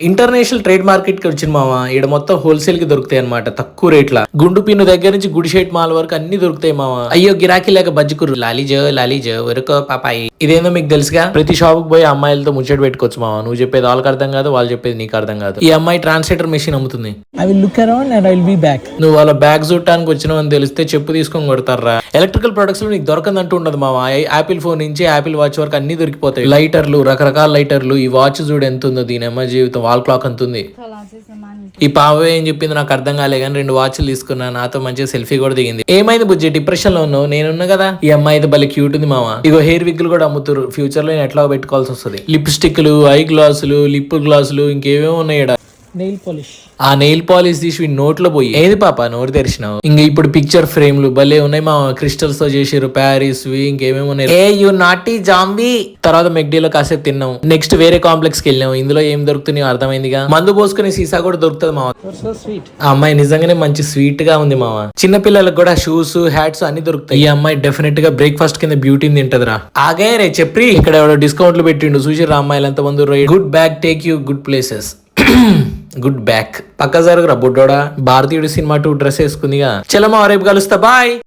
International trade market కి వచ్చిన మామ. ఈడ మొత్తం హోల్సేల్ కి దొరుకుతాయి అనమాట తక్కువ రేట్ల. గుండు పిన్ను దగ్గర నుంచి గుడి షేట్ మాల్ వరకు అన్ని దొరుకుతాయి మామ. అయ్యో గిరాకీ లేక బజ్జికుర్రు లాలీజో వరకు పాపాయి. ఇదేందో మీకు తెలుసుగా, ప్రతి షాప్ కి పోయి అమ్మాయిలతో ముచ్చట పెట్టుకోవచ్చు మామ. నువ్వు చెప్పేది వాళ్ళకి అర్థం కాదు, వాళ్ళు చెప్పేది నీకు అర్థం కాదు. ఈ అమ్మాయి ట్రాన్స్లేటర్ మెషిన్ అమ్ముతుంది. I will look around and I will be back. నువ్వు వాళ్ళ బ్యాగ్ చూడటానికి వచ్చినావు అని తెలిస్తే చెప్పు తీసుకొని కొడతారా. ఎలక్ట్రికల్ ప్రొడక్ట్స్ లో నీకు దొరకందంటూ ఉండదు మామ. యాపిల్ ఫోన్ నుంచి యాపిల్ వాచ్ వరకు అన్ని దొరికిపోతాయి. లైటర్లు, రకరకాల లైటర్లు. ఈ వాచ్ చూడు ఎంత ఉందో, దీని అమ్మ జీవితం వాల్ క్లాక్ ఎంత ఉంది. ఈ పావే ఏం చెప్పింది నాకు అర్థం కాలే కానీ 2 వాచ్లు తీసుకున్నా. నాతో మంచిగా సెల్ఫీ కూడా దిగింది. ఏమైంది బుజ్జి, డిప్రెషన్ లో ఉన్నావు? నేనున్నా కదా. ఈ అమ్మాయి అయితే భలే క్యూట్ ఉంది మామ. ఇగో హెయిర్ విగ్లు కూడా అమ్ముతారు. ఫ్యూచర్ లో నేను ఎట్లా పెట్టుకోవాల్సి వస్తుంది. లిప్స్టిక్లు, ఐ గ్లాసులు, లిప్ గ్లాసులు, ఇంకేమేమో ఉన్నాయి. Nail polish. ఆ నెయిల్ పాలిష్ తీసి నోట్లో పోయి ఏది పాప నోరు తెరిచినావు. ఇంకా ఇప్పుడు పిక్చర్ ఫ్రేమ్లు భలే ఉన్నాయి మా. క్రిస్టల్స్ తో చేసారు. ప్యారిస్ ఇంకేమేమి ఉన్నాయి. ఏ యు నాటీ జాంబీ. తర్వాత మెక్డీలో కాసేపు తిన్నాం. నెక్స్ట్ వేరే కాంప్లెక్స్ కి వెళ్ళాం. ఇందులో ఏం దొరుకుతున్నాయో అర్థమైందిగా. మందు పోసుకునే సీసా కూడా దొరుకుతుంది మామ. So sweet. ఆ అమ్మాయి నిజంగానే మంచి స్వీట్ గా ఉంది మామ. చిన్న పిల్లలకు కూడా షూస్, హ్యాట్స్ అన్ని దొరుకుతాయి. ఈ అమ్మాయి డెఫినెట్ గా బ్రేక్ఫాస్ట్ కింద బ్యూటీని తింటదిరా. ఆగే రే చెప్పి ఇక్కడ ఎవడో డిస్కౌంట్లు పెట్టిండు. చూసిరా అమ్మాయిలు ఎంత మంది. Good bag take you good places. Good back. పక్క జరుగురా బుడ్డోడా. భారతీయుడు సినిమా 2 డ్రెస్ వేసుకుందిగా. చలమా రేపు కలుస్తా. బాయ్.